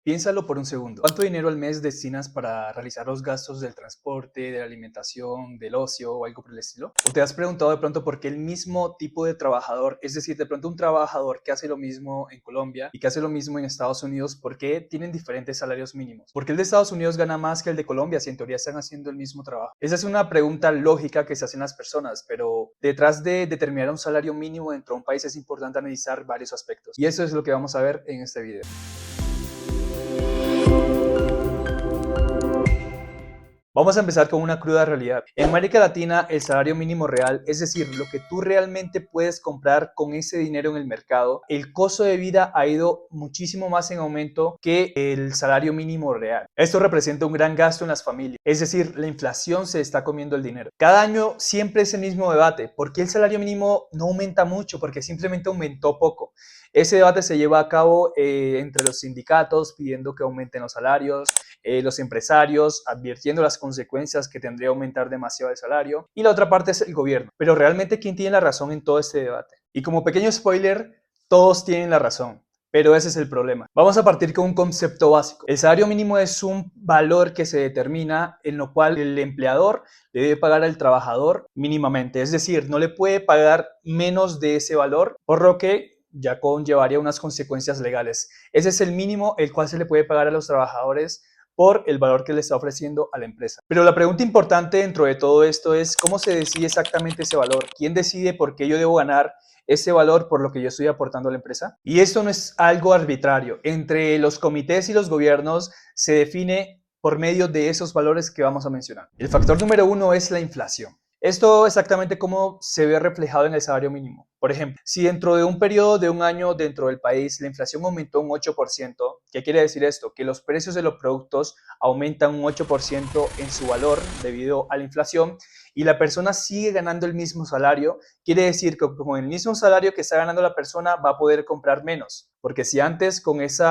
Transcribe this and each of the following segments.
Piénsalo por un segundo. ¿Cuánto dinero al mes destinas para realizar los gastos del transporte, de la alimentación, del ocio o algo por el estilo? ¿O te has preguntado de pronto por qué el mismo tipo de trabajador, es decir, de pronto un trabajador que hace lo mismo en Colombia y que hace lo mismo en Estados Unidos, por qué tienen diferentes salarios mínimos? ¿Por qué el de Estados Unidos gana más que el de Colombia si en teoría están haciendo el mismo trabajo? Esa es una pregunta lógica que se hacen las personas, pero detrás de determinar un salario mínimo dentro de un país es importante analizar varios aspectos. Y eso es lo que vamos a ver en este video. Vamos a empezar con una cruda realidad. En América Latina, el salario mínimo real, es decir, lo que tú realmente puedes comprar con ese dinero en el mercado, el costo de vida ha ido muchísimo más en aumento que el salario mínimo real. Esto representa un gran gasto en las familias, es decir, la inflación se está comiendo el dinero. Cada año siempre es el mismo debate. ¿Por qué el salario mínimo no aumenta mucho? Porque simplemente aumentó poco. Ese debate se lleva a cabo entre los sindicatos pidiendo que aumenten los salarios, los empresarios advirtiendo las consecuencias que tendría aumentar demasiado el salario, y la otra parte es el gobierno. Pero realmente, ¿quién tiene la razón en todo este debate? Y como pequeño spoiler, todos tienen la razón. Pero ese es el problema. Vamos a partir con un concepto básico. El salario mínimo es un valor que se determina en lo cual el empleador le debe pagar al trabajador mínimamente. Es decir, no le puede pagar menos de ese valor, por lo que ya conllevaría unas consecuencias legales. Ese es el mínimo el cual se le puede pagar a los trabajadores por el valor que le está ofreciendo a la empresa. Pero la pregunta importante dentro de todo esto es ¿cómo se decide exactamente ese valor? ¿Quién decide por qué yo debo ganar ese valor por lo que yo estoy aportando a la empresa? Y esto no es algo arbitrario. Entre los comités y los gobiernos se define por medio de esos valores que vamos a mencionar. El factor número uno es la inflación. Esto exactamente cómo se ve reflejado en el salario mínimo. Por ejemplo, si dentro de un periodo de un año dentro del país la inflación aumentó un 8%, ¿qué quiere decir esto? Que los precios de los productos aumentan un 8% en su valor debido a la inflación y la persona sigue ganando el mismo salario, quiere decir que con el mismo salario que está ganando la persona va a poder comprar menos. Porque si antes con ese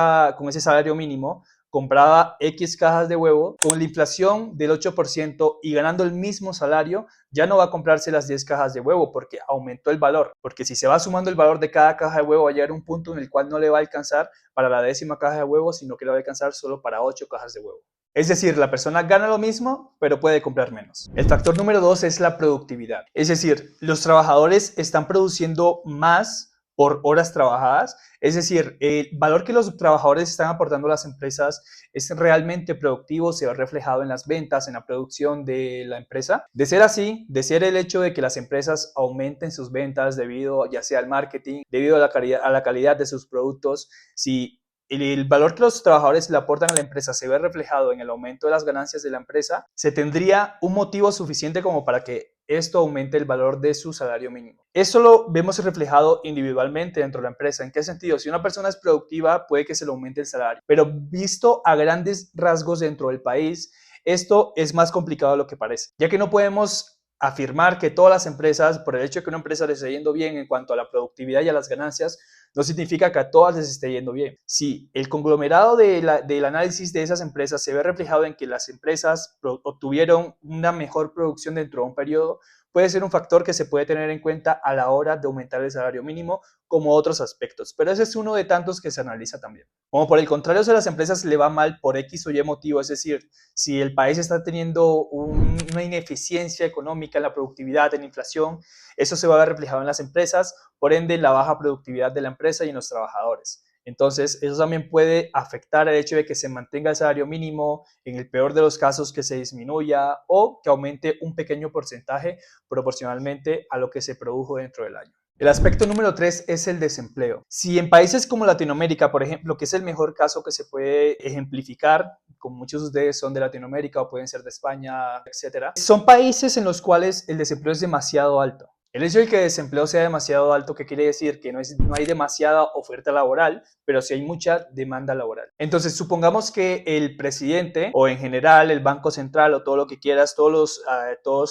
salario mínimo compraba X cajas de huevo, con la inflación del 8% y ganando el mismo salario, ya no va a comprarse las 10 cajas de huevo porque aumentó el valor. Porque si se va sumando el valor de cada caja de huevo, va a llegar a un punto en el cual no le va a alcanzar para la 10ª caja de huevo, sino que le va a alcanzar solo para 8 cajas de huevo. Es decir, la persona gana lo mismo, pero puede comprar menos. El factor número 2 es la productividad. Es decir, los trabajadores están produciendo más por horas trabajadas. Es decir, el valor que los trabajadores están aportando a las empresas es realmente productivo, se ve reflejado en las ventas, en la producción de la empresa. De ser así, de ser el hecho de que las empresas aumenten sus ventas debido ya sea al marketing, debido a la calidad de sus productos, si el valor que los trabajadores le aportan a la empresa se ve reflejado en el aumento de las ganancias de la empresa, se tendría un motivo suficiente como para que esto aumente el valor de su salario mínimo. Esto lo vemos reflejado individualmente dentro de la empresa. ¿En qué sentido? Si una persona es productiva, puede que se le aumente el salario, pero visto a grandes rasgos dentro del país, esto es más complicado de lo que parece, ya que no podemos afirmar que todas las empresas, por el hecho de que una empresa les esté yendo bien en cuanto a la productividad y a las ganancias, no significa que a todas les esté yendo bien. Si el conglomerado del análisis de esas empresas se ve reflejado en que las empresas obtuvieron una mejor producción dentro de un periodo, puede ser un factor que se puede tener en cuenta a la hora de aumentar el salario mínimo, como otros aspectos. Pero ese es uno de tantos que se analiza también. Como por el contrario, si a las empresas le va mal por X o Y motivo, es decir, si el país está teniendo una ineficiencia económica en la productividad, en la inflación, eso se va a ver reflejado en las empresas, por ende, la baja productividad de la empresa y en los trabajadores. Entonces, eso también puede afectar el hecho de que se mantenga el salario mínimo, en el peor de los casos que se disminuya o que aumente un pequeño porcentaje proporcionalmente a lo que se produjo dentro del año. El aspecto número 3 es el desempleo. Si en países como Latinoamérica, por ejemplo, que es el mejor caso que se puede ejemplificar, como muchos de ustedes son de Latinoamérica o pueden ser de España, etcétera, son países en los cuales el desempleo es demasiado alto. El hecho de que el desempleo sea demasiado alto, ¿qué quiere decir? Que no hay demasiada oferta laboral, pero sí hay mucha demanda laboral. Entonces, supongamos que el presidente o en general el Banco Central o todo lo que quieras, todos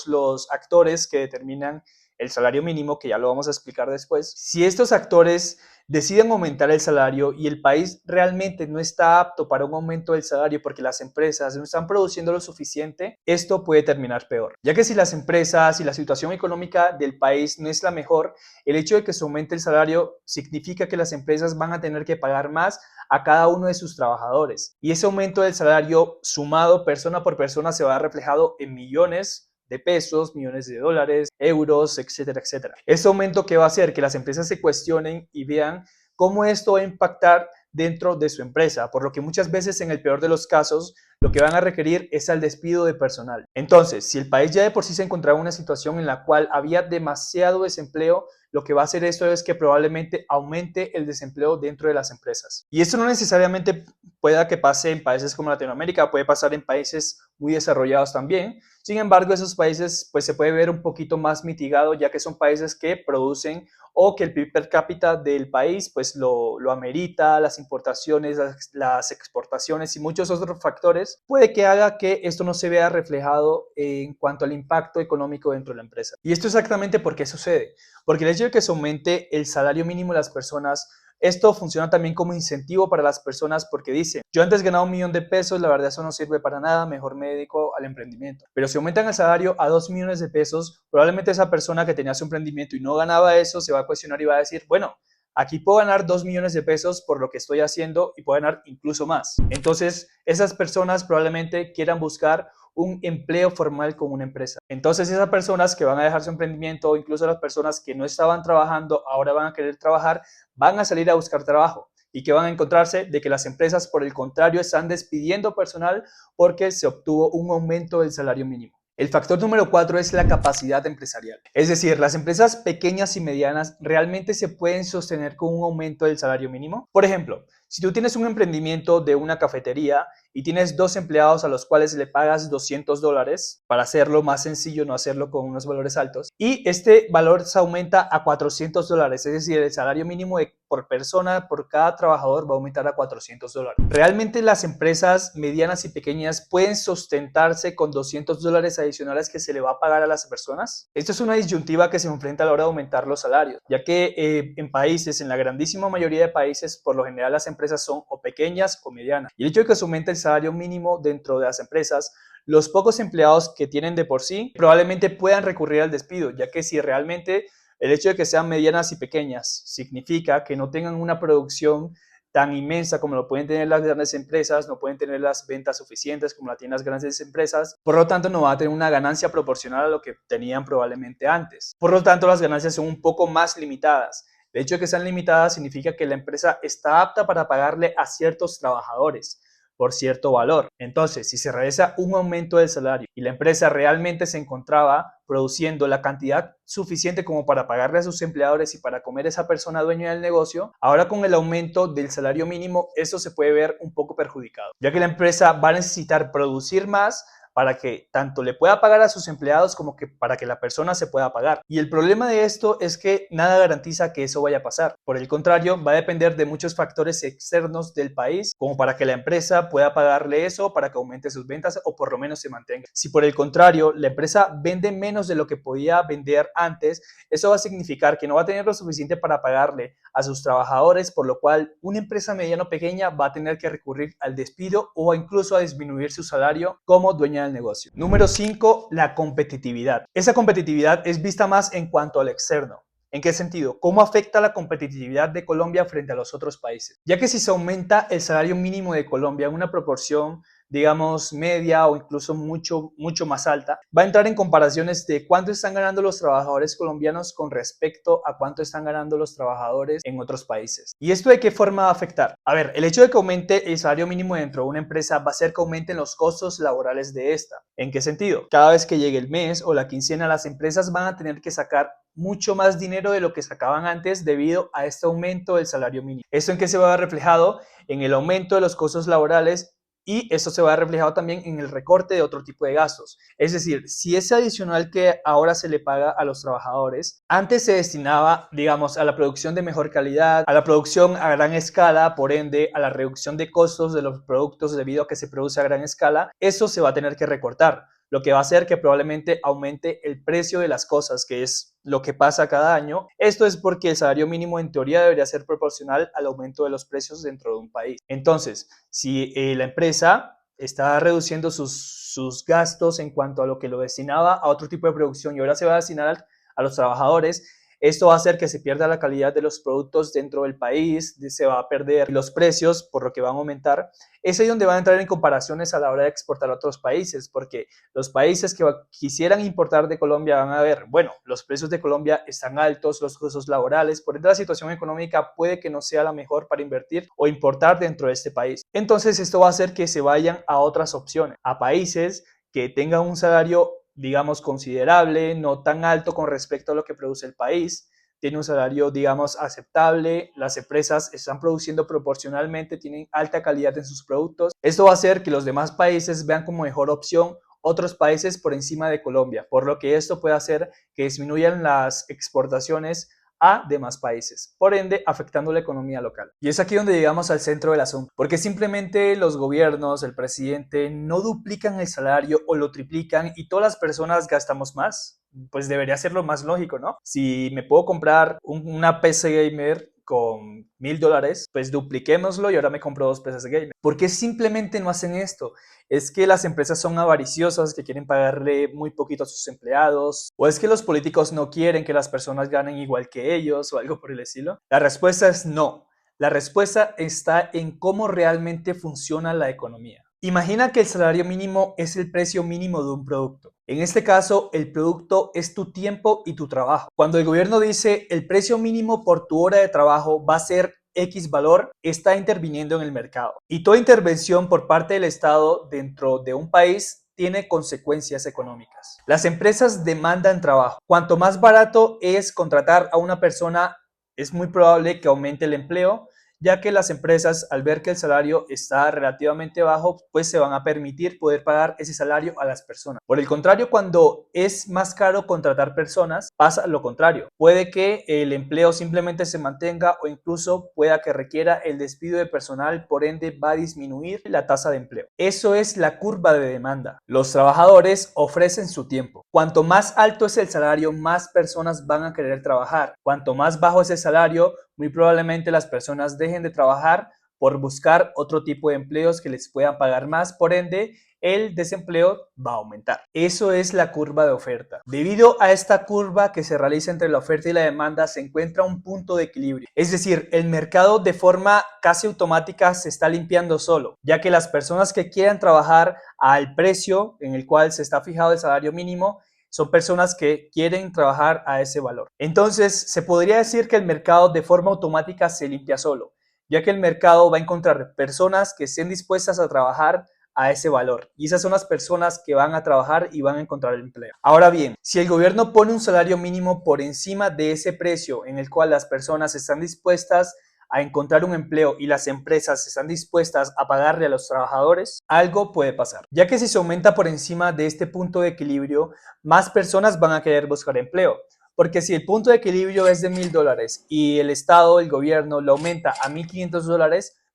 los actores que determinan el salario mínimo, que ya lo vamos a explicar después, si estos actores deciden aumentar el salario y el país realmente no está apto para un aumento del salario porque las empresas no están produciendo lo suficiente, esto puede terminar peor. Ya que si las empresas y la situación económica del país no es la mejor, el hecho de que se aumente el salario significa que las empresas van a tener que pagar más a cada uno de sus trabajadores. Y ese aumento del salario sumado persona por persona se va a ver reflejado en millones de pesos, millones de dólares, euros, etcétera, etcétera. Este aumento que va a hacer que las empresas se cuestionen y vean cómo esto va a impactar dentro de su empresa, por lo que muchas veces en el peor de los casos lo que van a requerir es el despido de personal. Entonces, si el país ya de por sí se encontraba en una situación en la cual había demasiado desempleo, lo que va a hacer esto es que probablemente aumente el desempleo dentro de las empresas. Y esto no necesariamente pueda que pase en países como Latinoamérica, puede pasar en países muy desarrollados también. Sin embargo, esos países pues se puede ver un poquito más mitigado, ya que son países que producen o que el PIB per cápita del país pues lo amerita, las importaciones, las exportaciones y muchos otros factores, puede que haga que esto no se vea reflejado en cuanto al impacto económico dentro de la empresa. Y esto exactamente por qué sucede, porque el hecho de que se aumente el salario mínimo de las personas, esto funciona también como incentivo para las personas porque dicen, yo antes ganaba $1.000.000, la verdad eso no sirve para nada, mejor me dedico al emprendimiento. Pero si aumentan el salario a $2.000.000, probablemente esa persona que tenía su emprendimiento y no ganaba eso se va a cuestionar y va a decir, bueno, aquí puedo ganar $2.000.000 por lo que estoy haciendo y puedo ganar incluso más. Entonces, esas personas probablemente quieran buscar un empleo formal con una empresa. Entonces, esas personas que van a dejar su emprendimiento o incluso las personas que no estaban trabajando, ahora van a querer trabajar, van a salir a buscar trabajo. ¿Y que van a encontrarse? De que las empresas, por el contrario, están despidiendo personal porque se obtuvo un aumento del salario mínimo. El factor número 4 es la capacidad empresarial. Es decir, las empresas pequeñas y medianas realmente se pueden sostener con un aumento del salario mínimo. Por ejemplo, si tú tienes un emprendimiento de una cafetería y tienes 2 empleados a los cuales le pagas $200 para hacerlo más sencillo, no hacerlo con unos valores altos, y este valor se aumenta a $400, es decir, el salario mínimo por persona, por cada trabajador va a aumentar a $400. ¿Realmente las empresas medianas y pequeñas pueden sustentarse con $200 adicionales que se le va a pagar a las personas? Esto es una disyuntiva que se enfrenta a la hora de aumentar los salarios, ya que en la grandísima mayoría de países, por lo general las empresas son o pequeñas o medianas. Y el hecho de que se aumente el salario mínimo dentro de las empresas, los pocos empleados que tienen de por sí probablemente puedan recurrir al despido, ya que si realmente el hecho de que sean medianas y pequeñas significa que no tengan una producción tan inmensa como lo pueden tener las grandes empresas, no pueden tener las ventas suficientes como la tienen las grandes empresas, por lo tanto no va a tener una ganancia proporcional a lo que tenían probablemente antes. Por lo tanto, las ganancias son un poco más limitadas. El hecho de que sean limitadas significa que la empresa está apta para pagarle a ciertos trabajadores por cierto valor. Entonces, si se realiza un aumento del salario y la empresa realmente se encontraba produciendo la cantidad suficiente como para pagarle a sus empleadores y para comer esa persona dueña del negocio, ahora con el aumento del salario mínimo, eso se puede ver un poco perjudicado, ya que la empresa va a necesitar producir más para que tanto le pueda pagar a sus empleados como que para que la persona se pueda pagar. Y el problema de esto es que nada garantiza que eso vaya a pasar. Por el contrario, va a depender de muchos factores externos del país como para que la empresa pueda pagarle eso, para que aumente sus ventas o por lo menos se mantenga. Si por el contrario la empresa vende menos de lo que podía vender antes, eso va a significar que no va a tener lo suficiente para pagarle a sus trabajadores, por lo cual una empresa mediana o pequeña va a tener que recurrir al despido o incluso a disminuir su salario como dueña del negocio. Número 5, la competitividad. Esa competitividad es vista más en cuanto al externo. ¿En qué sentido? ¿Cómo afecta la competitividad de Colombia frente a los otros países? Ya que si se aumenta el salario mínimo de Colombia en una proporción, digamos, media o incluso mucho más alta, va a entrar en comparaciones de cuánto están ganando los trabajadores colombianos con respecto a cuánto están ganando los trabajadores en otros países. ¿Y esto de qué forma va a afectar? A ver, el hecho de que aumente el salario mínimo dentro de una empresa va a hacer que aumenten los costos laborales de esta. ¿En qué sentido? Cada vez que llegue el mes o la quincena, las empresas van a tener que sacar mucho más dinero de lo que sacaban antes debido a este aumento del salario mínimo. ¿Esto en qué se va a ver reflejado? En el aumento de los costos laborales y eso se va a ver reflejado también en el recorte de otro tipo de gastos. Es decir, si ese adicional que ahora se le paga a los trabajadores, antes se destinaba, digamos, a la producción de mejor calidad, a la producción a gran escala, por ende, a la reducción de costos de los productos debido a que se produce a gran escala, eso se va a tener que recortar. lo que va a hacer que probablemente aumente el precio de las cosas, que es lo que pasa cada año. Esto es porque el salario mínimo en teoría debería ser proporcional al aumento de los precios dentro de un país. Entonces, si la empresa está reduciendo sus gastos en cuanto a lo que lo destinaba a otro tipo de producción y ahora se va a destinar a los trabajadores, esto va a hacer que se pierda la calidad de los productos dentro del país, se va a perder los precios, por lo que van a aumentar. Es ahí donde van a entrar en comparaciones a la hora de exportar a otros países, porque los países que quisieran importar de Colombia van a ver, bueno, los precios de Colombia están altos, los costos laborales, por ende la situación económica puede que no sea la mejor para invertir o importar dentro de este país. Entonces esto va a hacer que se vayan a otras opciones, a países que tengan un salario, digamos, considerable, no tan alto con respecto a lo que produce el país, tiene un salario, digamos, aceptable, las empresas están produciendo proporcionalmente, tienen alta calidad en sus productos. Esto va a hacer que los demás países vean como mejor opción otros países por encima de Colombia, por lo que esto puede hacer que disminuyan las exportaciones a demás países, por ende afectando la economía local. Y es aquí donde llegamos al centro del asunto, porque simplemente los gobiernos, el presidente, no duplican el salario o lo triplican y todas las personas gastamos más. Pues debería ser lo más lógico, ¿no? Si me puedo comprar una PC gamer con $1,000, pues dupliquémoslo y ahora me compro 2 PCs gamer. ¿Por qué simplemente no hacen esto? ¿Es que las empresas son avariciosas, que quieren pagarle muy poquito a sus empleados? ¿O es que los políticos no quieren que las personas ganen igual que ellos o algo por el estilo? La respuesta es no. La respuesta está en cómo realmente funciona la economía. Imagina que el salario mínimo es el precio mínimo de un producto. En este caso, el producto es tu tiempo y tu trabajo. Cuando el gobierno dice el precio mínimo por tu hora de trabajo va a ser X valor, está interviniendo en el mercado. Y toda intervención por parte del Estado dentro de un país tiene consecuencias económicas. Las empresas demandan trabajo. Cuanto más barato es contratar a una persona, es muy probable que aumente el empleo, ya que las empresas, al ver que el salario está relativamente bajo, pues se van a permitir poder pagar ese salario a las personas. Por el contrario, cuando es más caro contratar personas, pasa lo contrario. Puede que el empleo simplemente se mantenga o incluso pueda que requiera el despido de personal, por ende va a disminuir la tasa de empleo. Eso es la curva de demanda. Los trabajadores ofrecen su tiempo. Cuanto más alto es el salario, más personas van a querer trabajar. Cuanto más bajo es el salario, muy probablemente las personas dejen de trabajar por buscar otro tipo de empleos que les puedan pagar más, por ende el desempleo va a aumentar. Eso es la curva de oferta. Debido a esta curva que se realiza entre la oferta y la demanda, se encuentra un punto de equilibrio. Es decir, el mercado de forma casi automática se está limpiando solo, ya que las personas que quieran trabajar al precio en el cual se está fijado el salario mínimo son personas que quieren trabajar a ese valor. Entonces, se podría decir que el mercado de forma automática se limpia solo, ya que el mercado va a encontrar personas que estén dispuestas a trabajar a ese valor. Y esas son las personas que van a trabajar y van a encontrar el empleo. Ahora bien, si el gobierno pone un salario mínimo por encima de ese precio en el cual las personas están dispuestas a encontrar un empleo y las empresas están dispuestas a pagarle a los trabajadores, algo puede pasar. Ya que si se aumenta por encima de este punto de equilibrio, más personas van a querer buscar empleo. Porque si el punto de equilibrio es de $1,000 y el Estado, el gobierno, lo aumenta a $1,500,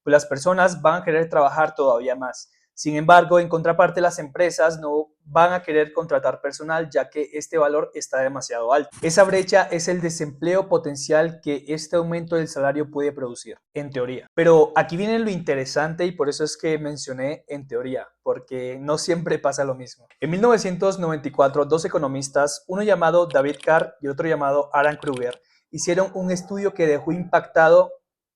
pues las personas van a querer trabajar todavía más. Sin embargo, en contraparte, las empresas no van a querer contratar personal ya que este valor está demasiado alto. Esa brecha es el desempleo potencial que este aumento del salario puede producir, en teoría. Pero aquí viene lo interesante y por eso es que mencioné en teoría, porque no siempre pasa lo mismo. En 1994, dos economistas, uno llamado David Carr y otro llamado Alan Kruger, hicieron un estudio que dejó impactado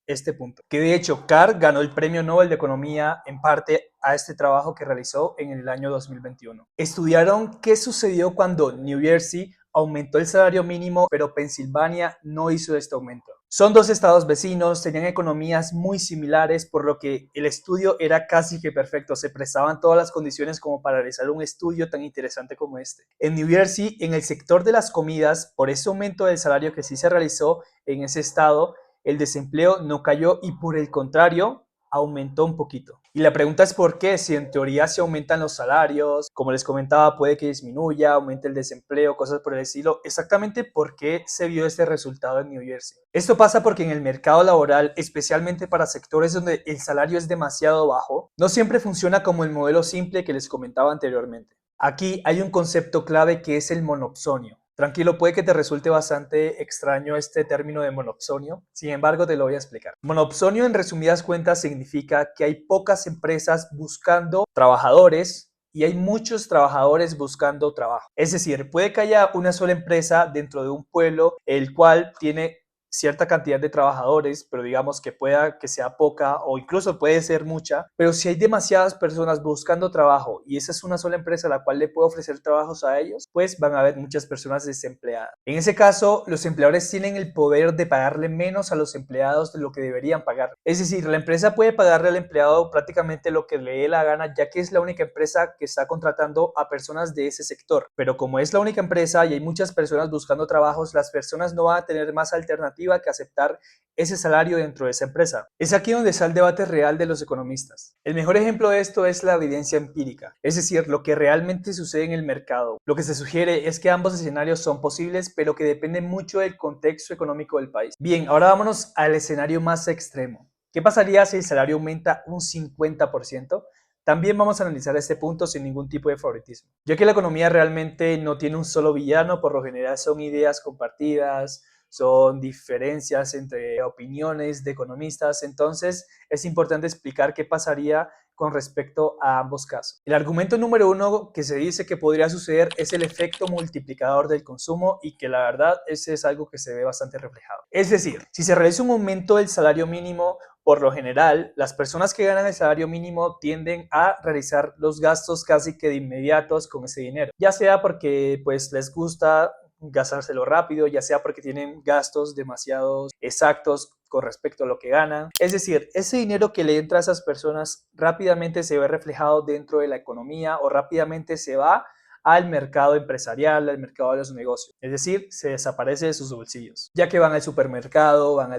este punto. Que de hecho Carr ganó el Premio Nobel de Economía en parte a este trabajo que realizó en el año 2021. Estudiaron qué sucedió cuando New Jersey aumentó el salario mínimo, pero Pensilvania no hizo este aumento. Son dos estados vecinos, tenían economías muy similares, por lo que el estudio era casi que perfecto. Se prestaban todas las condiciones como para realizar un estudio tan interesante como este. En New Jersey, en el sector de las comidas, por ese aumento del salario que sí se realizó en ese estado, el desempleo no cayó y por el contrario, aumentó un poquito. Y la pregunta es por qué, si en teoría se aumentan los salarios, como les comentaba, puede que disminuya, aumente el desempleo, cosas por el estilo. Exactamente por qué se vio este resultado en New Jersey. Esto pasa porque en el mercado laboral, especialmente para sectores donde el salario es demasiado bajo, no siempre funciona como el modelo simple que les comentaba anteriormente. Aquí hay un concepto clave que es el monopsonio. Tranquilo, puede que te resulte bastante extraño este término de monopsonio, sin embargo te lo voy a explicar. Monopsonio en resumidas cuentas significa que hay pocas empresas buscando trabajadores y hay muchos trabajadores buscando trabajo. Es decir, puede que haya una sola empresa dentro de un pueblo el cual tiene cierta cantidad de trabajadores, pero digamos que pueda que sea poca o incluso puede ser mucha, pero si hay demasiadas personas buscando trabajo y esa es una sola empresa a la cual le puede ofrecer trabajos a ellos, pues van a haber muchas personas desempleadas. En ese caso, los empleadores tienen el poder de pagarle menos a los empleados de lo que deberían pagar. Es decir, la empresa puede pagarle al empleado prácticamente lo que le dé la gana, ya que es la única empresa que está contratando a personas de ese sector. Pero como es la única empresa y hay muchas personas buscando trabajos, las personas no van a tener más alternativas que aceptar ese salario dentro de esa empresa. Es aquí donde está el debate real de los economistas. El mejor ejemplo de esto es la evidencia empírica, es decir, lo que realmente sucede en el mercado. Lo que se sugiere es que ambos escenarios son posibles, pero que dependen mucho del contexto económico del país. Bien, ahora vámonos al escenario más extremo. ¿Qué pasaría si el salario aumenta un 50%? También vamos a analizar este punto sin ningún tipo de favoritismo, ya que la economía realmente no tiene un solo villano, por lo general son ideas compartidas, son diferencias entre opiniones de economistas, entonces es importante explicar qué pasaría con respecto a ambos casos. El argumento número uno que se dice que podría suceder es el efecto multiplicador del consumo y que la verdad ese es algo que se ve bastante reflejado. Es decir, si se realiza un aumento del salario mínimo, por lo general, las personas que ganan el salario mínimo tienden a realizar los gastos casi que de inmediatos con ese dinero, ya sea porque pues les gusta gastárselo rápido, ya sea porque tienen gastos demasiado exactos con respecto a lo que ganan. Es decir, ese dinero que le entra a esas personas rápidamente se ve reflejado dentro de la economía o rápidamente se va al mercado empresarial, al mercado de los negocios. Es decir, se desaparece de sus bolsillos, ya que van al supermercado, van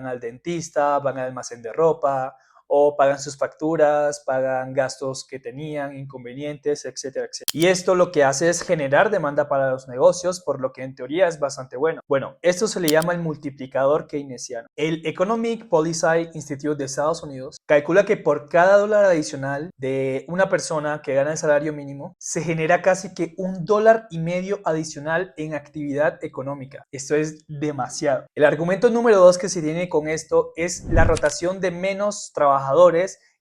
al dentista, van al almacén de ropa, o pagan sus facturas, pagan gastos que tenían, inconvenientes, etcétera, etcétera. Y esto lo que hace es generar demanda para los negocios, por lo que en teoría es bastante bueno. Bueno, esto se le llama el multiplicador keynesiano. El Economic Policy Institute de Estados Unidos calcula que por cada dólar adicional de una persona que gana el salario mínimo, se genera casi que $1.50 adicional en actividad económica. Esto es demasiado. El argumento número 2 que se tiene con esto es la rotación de menos trabajadores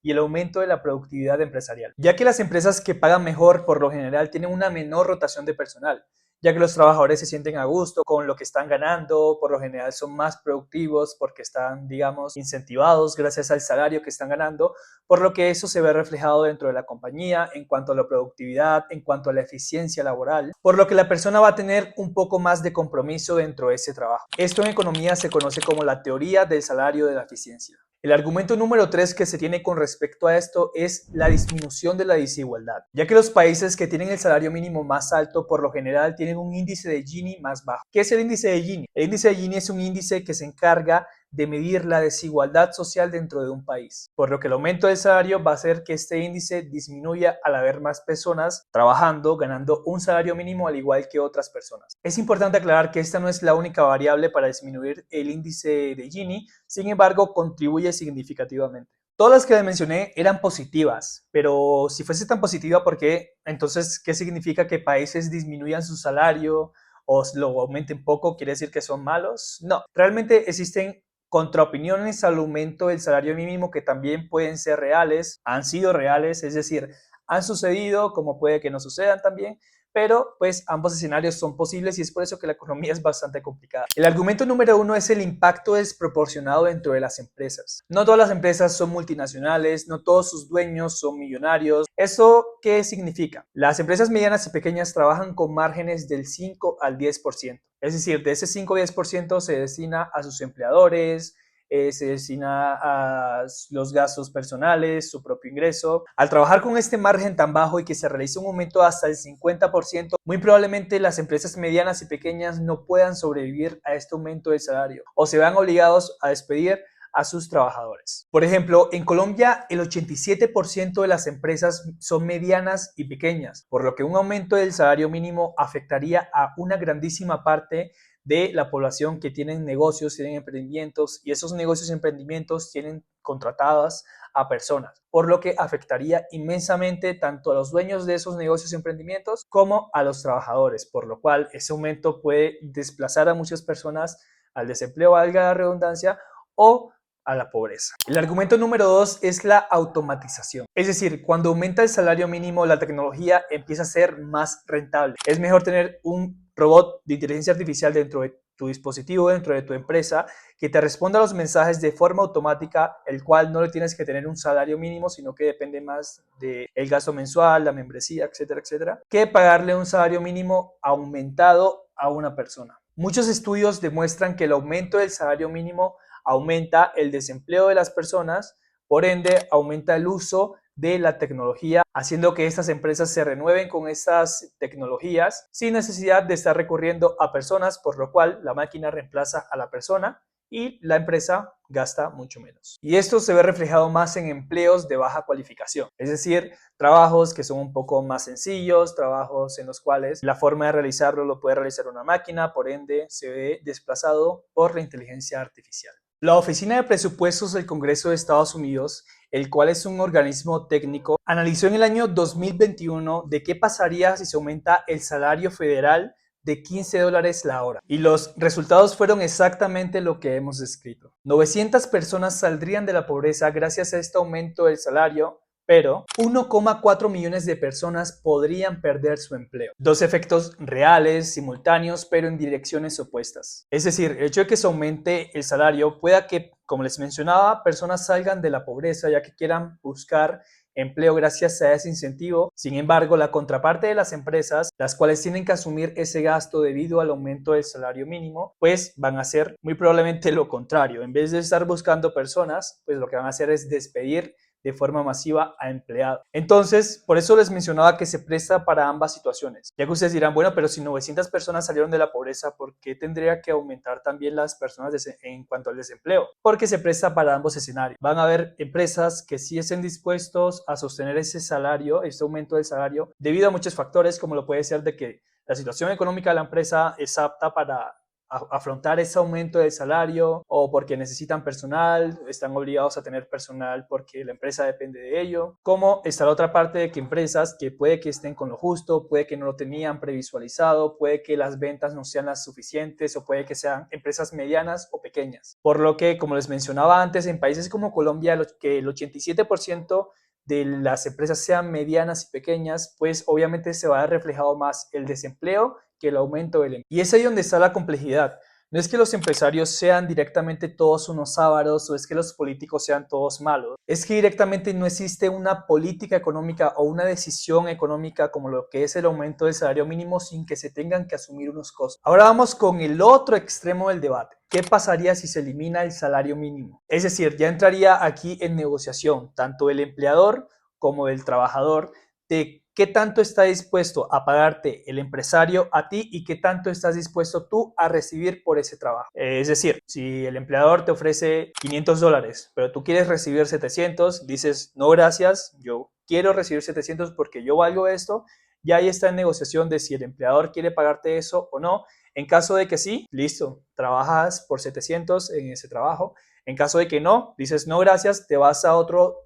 y el aumento de la productividad empresarial, ya que las empresas que pagan mejor por lo general tienen una menor rotación de personal, ya que los trabajadores se sienten a gusto con lo que están ganando, por lo general son más productivos porque están, digamos, incentivados gracias al salario que están ganando, por lo que eso se ve reflejado dentro de la compañía en cuanto a la productividad, en cuanto a la eficiencia laboral, por lo que la persona va a tener un poco más de compromiso dentro de ese trabajo. Esto en economía se conoce como la teoría del salario de la eficiencia. El argumento número 3 que se tiene con respecto a esto es la disminución de la desigualdad, ya que los países que tienen el salario mínimo más alto por lo general tienen un índice de Gini más bajo. ¿Qué es el índice de Gini? El índice de Gini es un índice que se encarga de medir la desigualdad social dentro de un país, por lo que el aumento del salario va a hacer que este índice disminuya al haber más personas trabajando, ganando un salario mínimo al igual que otras personas. Es importante aclarar que esta no es la única variable para disminuir el índice de Gini, sin embargo contribuye significativamente. Todas las que les mencioné eran positivas, pero si fuese tan positiva, ¿por qué? Entonces, ¿qué significa que países disminuyan su salario o lo aumenten poco? ¿Quiere decir que son malos? No, realmente existen contraopiniones al aumento del salario mínimo que también pueden ser reales, han sido reales, es decir, han sucedido como puede que no sucedan también, pero pues ambos escenarios son posibles y es por eso que la economía es bastante complicada. El argumento número uno es el impacto desproporcionado dentro de las empresas. No todas las empresas son multinacionales, no todos sus dueños son millonarios. ¿Eso qué significa? Las empresas medianas y pequeñas trabajan con márgenes del 5 al 10%. Es decir, de ese 5 o 10% se destina a sus empleadores, se destina a los gastos personales, su propio ingreso. Al trabajar con este margen tan bajo y que se realice un aumento hasta el 50%, muy probablemente las empresas medianas y pequeñas no puedan sobrevivir a este aumento del salario o se vean obligados a despedir a sus trabajadores. Por ejemplo, en Colombia el 87% de las empresas son medianas y pequeñas, por lo que un aumento del salario mínimo afectaría a una grandísima parte de la población que tienen negocios, tienen emprendimientos y esos negocios y emprendimientos tienen contratadas a personas, por lo que afectaría inmensamente tanto a los dueños de esos negocios y emprendimientos como a los trabajadores, por lo cual ese aumento puede desplazar a muchas personas al desempleo, valga la redundancia, o a la pobreza. El argumento número 2 es la automatización. Es decir, cuando aumenta el salario mínimo, la tecnología empieza a ser más rentable. Es mejor tener un robot de inteligencia artificial dentro de tu dispositivo, dentro de tu empresa, que te responda a los mensajes de forma automática, el cual no le tienes que tener un salario mínimo, sino que depende más del gasto mensual, la membresía, etcétera, etcétera, que pagarle un salario mínimo aumentado a una persona. Muchos estudios demuestran que el aumento del salario mínimo aumenta el desempleo de las personas, por ende aumenta el uso de la tecnología, haciendo que estas empresas se renueven con estas tecnologías sin necesidad de estar recurriendo a personas, por lo cual la máquina reemplaza a la persona y la empresa gasta mucho menos. Y esto se ve reflejado más en empleos de baja cualificación, es decir, trabajos que son un poco más sencillos, trabajos en los cuales la forma de realizarlo lo puede realizar una máquina, por ende se ve desplazado por la inteligencia artificial. La Oficina de Presupuestos del Congreso de Estados Unidos, el cual es un organismo técnico, analizó en el año 2021 de qué pasaría si se aumenta el salario federal de $15 la hora. Y los resultados fueron exactamente lo que hemos descrito. 900 personas saldrían de la pobreza gracias a este aumento del salario, pero 1,4 millones de personas podrían perder su empleo. Dos efectos reales, simultáneos, pero en direcciones opuestas. Es decir, el hecho de que se aumente el salario pueda que, como les mencionaba, personas salgan de la pobreza ya que quieran buscar empleo gracias a ese incentivo. Sin embargo, la contraparte de las empresas, las cuales tienen que asumir ese gasto debido al aumento del salario mínimo, pues van a hacer muy probablemente lo contrario. En vez de estar buscando personas, pues lo que van a hacer es despedir de forma masiva a empleados. Entonces, por eso les mencionaba que se presta para ambas situaciones. Ya que ustedes dirán, bueno, pero si 900 personas salieron de la pobreza, ¿por qué tendría que aumentar también las personas en cuanto al desempleo? Porque se presta para ambos escenarios. Van a haber empresas que sí estén dispuestos a sostener ese salario, este aumento del salario, debido a muchos factores, como lo puede ser de que la situación económica de la empresa es apta para afrontar ese aumento de salario, o porque necesitan personal, están obligados a tener personal porque la empresa depende de ello. Como está la otra parte de que empresas que puede que estén con lo justo, puede que no lo tenían previsualizado, puede que las ventas no sean las suficientes, o puede que sean empresas medianas o pequeñas. Por lo que, como les mencionaba antes, en países como Colombia, que el 87% de las empresas sean medianas y pequeñas, pues obviamente se va a ver reflejado más el desempleo que el aumento del empleo. Y es ahí donde está la complejidad. No es que los empresarios sean directamente todos unos ávaros, o es que los políticos sean todos malos. Es que directamente no existe una política económica o una decisión económica como lo que es el aumento del salario mínimo sin que se tengan que asumir unos costos. Ahora vamos con el otro extremo del debate. ¿Qué pasaría si se elimina el salario mínimo? Es decir, ya entraría aquí en negociación tanto el empleador como el trabajador de qué tanto está dispuesto a pagarte el empresario a ti y qué tanto estás dispuesto tú a recibir por ese trabajo. Es decir, si el empleador te ofrece $500, pero tú quieres recibir 700, dices, no gracias, yo quiero recibir 700 porque yo valgo esto, ya ahí está en negociación de si el empleador quiere pagarte eso o no. En caso de que sí, listo, trabajas por 700 en ese trabajo. En caso de que no, dices no gracias, te vas a otro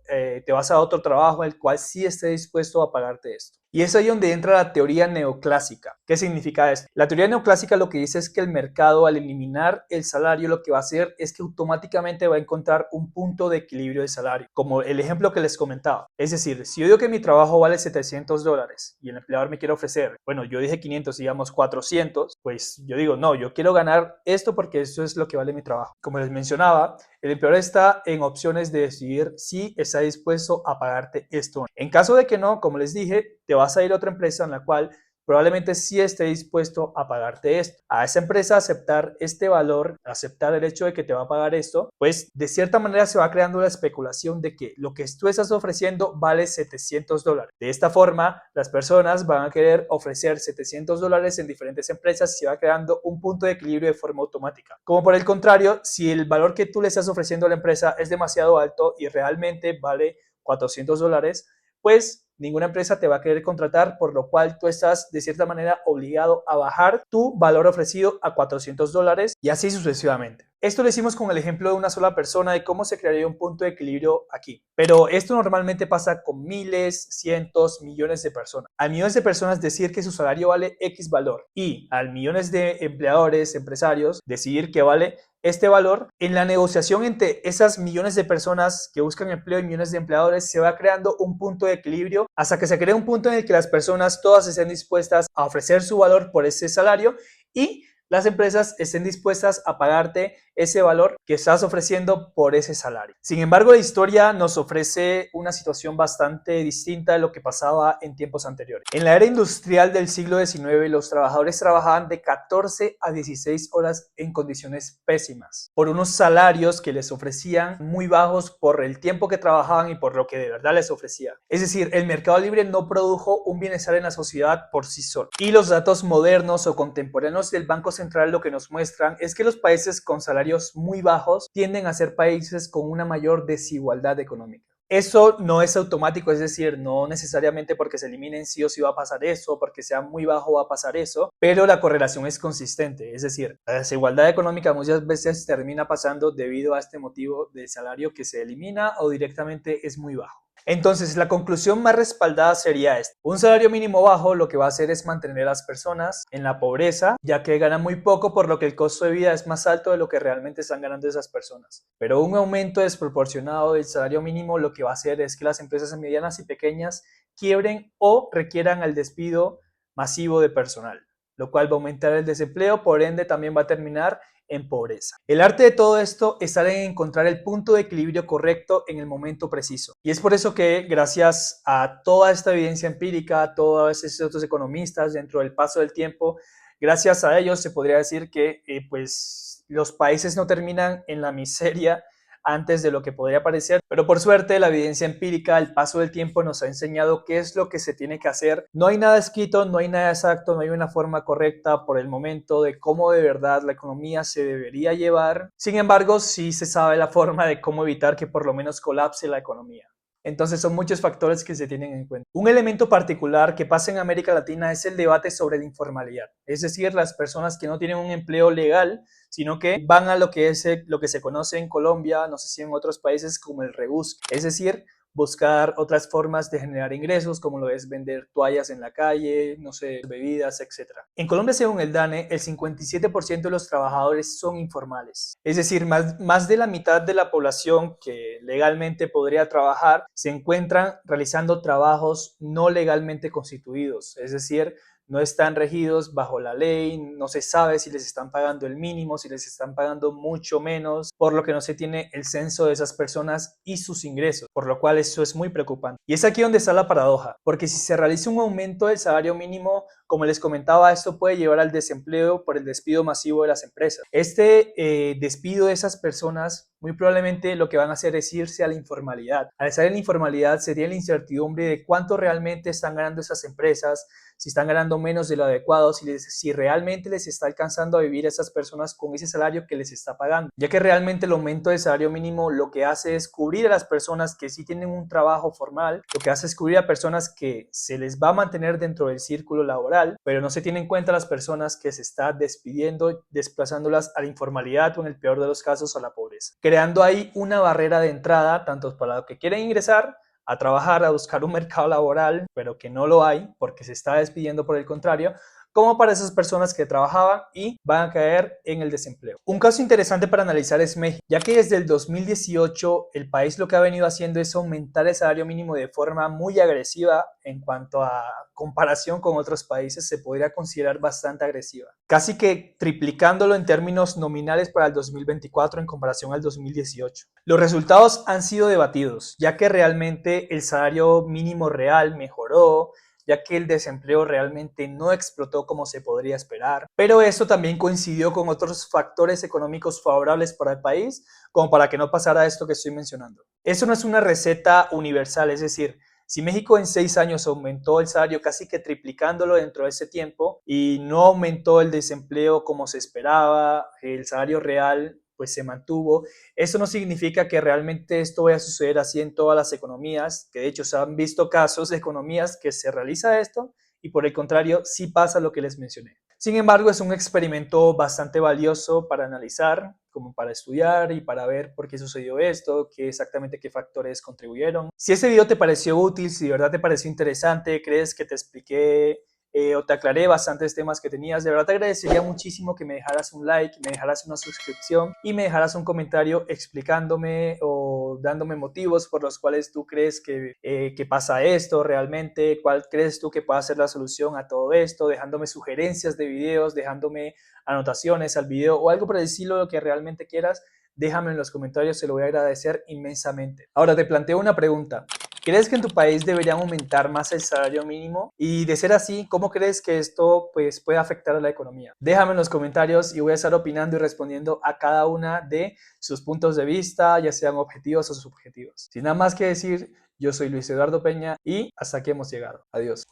trabajo el cual sí esté dispuesto a pagarte esto. Y es ahí donde entra la teoría neoclásica. ¿Qué significa esto? La teoría neoclásica lo que dice es que el mercado, al eliminar el salario, lo que va a hacer es que automáticamente va a encontrar un punto de equilibrio de salario, como el ejemplo que les comentaba. Es decir, si yo digo que mi trabajo vale $700 y el empleador me quiere ofrecer, bueno, yo dije 500, digamos 400, pues yo digo, no, yo quiero ganar esto porque eso es lo que vale mi trabajo. Como les mencionaba, el empleador está en opciones de decidir si está dispuesto a pagarte esto. En caso de que no, como les dije, te vas a ir a otra empresa en la cual probablemente sí esté dispuesto a pagarte esto. A esa empresa aceptar este valor, aceptar el hecho de que te va a pagar esto, pues de cierta manera se va creando la especulación de que lo que tú estás ofreciendo vale $700. De esta forma, las personas van a querer ofrecer $700 en diferentes empresas y se va creando un punto de equilibrio de forma automática. Como por el contrario, si el valor que tú le estás ofreciendo a la empresa es demasiado alto y realmente vale $400, pues ninguna empresa te va a querer contratar, por lo cual tú estás de cierta manera obligado a bajar tu valor ofrecido a $400 y así sucesivamente. Esto lo hicimos con el ejemplo de una sola persona de cómo se crearía un punto de equilibrio aquí. Pero esto normalmente pasa con miles, cientos, millones de personas. A millones de personas decir que su salario vale X valor y a millones de empleadores, empresarios, decidir que vale este valor, en la negociación entre esas millones de personas que buscan empleo y millones de empleadores se va creando un punto de equilibrio hasta que se crea un punto en el que las personas todas estén dispuestas a ofrecer su valor por ese salario y las empresas estén dispuestas a pagarte ese valor que estás ofreciendo por ese salario. Sin embargo, la historia nos ofrece una situación bastante distinta de lo que pasaba en tiempos anteriores. En la era industrial del siglo XIX, los trabajadores trabajaban de 14 a 16 horas en condiciones pésimas, por unos salarios que les ofrecían muy bajos por el tiempo que trabajaban y por lo que de verdad les ofrecía. Es decir, el mercado libre no produjo un bienestar en la sociedad por sí solo. Y los datos modernos o contemporáneos del Banco Central lo que nos muestran es que los países con salarios muy bajos tienden a ser países con una mayor desigualdad económica. Eso no es automático, es decir, no necesariamente porque se eliminen sí o sí va a pasar eso, porque sea muy bajo va a pasar eso, pero la correlación es consistente, es decir, la desigualdad económica muchas veces termina pasando debido a este motivo del salario que se elimina o directamente es muy bajo. Entonces, la conclusión más respaldada sería esta. Un salario mínimo bajo lo que va a hacer es mantener a las personas en la pobreza, ya que ganan muy poco, por lo que el costo de vida es más alto de lo que realmente están ganando esas personas. Pero un aumento desproporcionado del salario mínimo lo que va a hacer es que las empresas medianas y pequeñas quiebren o requieran el despido masivo de personal, lo cual va a aumentar el desempleo, por ende también va a terminar en pobreza. El arte de todo esto está en encontrar el punto de equilibrio correcto en el momento preciso. Y es por eso que gracias a toda esta evidencia empírica, a todos estos otros economistas dentro del paso del tiempo, gracias a ellos se podría decir que pues los países no terminan en la miseria antes de lo que podría parecer, pero por suerte la evidencia empírica, el paso del tiempo nos ha enseñado qué es lo que se tiene que hacer. No hay nada escrito, no hay nada exacto, no hay una forma correcta por el momento de cómo de verdad la economía se debería llevar. Sin embargo, sí se sabe la forma de cómo evitar que por lo menos colapse la economía. Entonces son muchos factores que se tienen en cuenta. Un elemento particular que pasa en América Latina es el debate sobre la informalidad, es decir, las personas que no tienen un empleo legal, sino que van a lo que se conoce en Colombia, no sé si en otros países, como el rebusque, es decir, buscar otras formas de generar ingresos, como lo es vender toallas en la calle, no sé, bebidas, etc. En Colombia, según el DANE, el 57% de los trabajadores son informales. Es decir, más de la mitad de la población que legalmente podría trabajar se encuentran realizando trabajos no legalmente constituidos, es decir, no están regidos bajo la ley, no se sabe si les están pagando el mínimo, si les están pagando mucho menos, por lo que no se tiene el censo de esas personas y sus ingresos, por lo cual eso es muy preocupante. Y es aquí donde está la paradoja, porque si se realiza un aumento del salario mínimo, como les comentaba, esto puede llevar al desempleo por el despido masivo de las empresas. Este despido de esas personas muy probablemente lo que van a hacer es irse a la informalidad. Al estar en la informalidad sería la incertidumbre de cuánto realmente están ganando esas empresas, si están ganando menos de lo adecuado, si realmente les está alcanzando a vivir a esas personas con ese salario que les está pagando, ya que realmente el aumento del salario mínimo lo que hace es cubrir a las personas que sí tienen un trabajo formal, lo que hace es cubrir a personas que se les va a mantener dentro del círculo laboral, pero no se tiene en cuenta las personas que se está despidiendo, desplazándolas a la informalidad o en el peor de los casos a la pobreza, creando ahí una barrera de entrada tanto para los que quieren ingresar a trabajar, a buscar un mercado laboral, pero que no lo hay porque se está despidiendo por el contrario, como para esas personas que trabajaban y van a caer en el desempleo. Un caso interesante para analizar es México, ya que desde el 2018 el país lo que ha venido haciendo es aumentar el salario mínimo de forma muy agresiva. En cuanto a comparación con otros países, se podría considerar bastante agresiva, casi que triplicándolo en términos nominales para el 2024 en comparación al 2018. Los resultados han sido debatidos, ya que realmente el salario mínimo real mejoró, ya que el desempleo realmente no explotó como se podría esperar, pero eso también coincidió con otros factores económicos favorables para el país, como para que no pasara esto que estoy mencionando. Eso no es una receta universal, es decir, si México en 6 años aumentó el salario casi que triplicándolo dentro de ese tiempo y no aumentó el desempleo como se esperaba, el salario real pues se mantuvo. Eso no significa que realmente esto vaya a suceder así en todas las economías, que de hecho se han visto casos de economías que se realiza esto y por el contrario sí pasa lo que les mencioné. Sin embargo, es un experimento bastante valioso para analizar, como para estudiar y para ver por qué sucedió esto, qué exactamente qué factores contribuyeron. Si ese video te pareció útil, si de verdad te pareció interesante, crees que te expliqué o te aclaré bastantes temas que tenías, de verdad te agradecería muchísimo que me dejaras un like, me dejaras una suscripción y me dejaras un comentario explicándome o dándome motivos por los cuales tú crees que pasa esto realmente, cuál crees tú que pueda ser la solución a todo esto, dejándome sugerencias de videos, dejándome anotaciones al video o algo por el estilo, lo que realmente quieras. Déjame en los comentarios, se lo voy a agradecer inmensamente. Ahora te planteo una pregunta. ¿Crees que en tu país deberían aumentar más el salario mínimo? Y de ser así, ¿cómo crees que esto pues, puede afectar a la economía? Déjame en los comentarios y voy a estar opinando y respondiendo a cada una de sus puntos de vista, ya sean objetivos o subjetivos. Sin nada más que decir, yo soy Luis Eduardo Peña y hasta aquí hemos llegado. Adiós.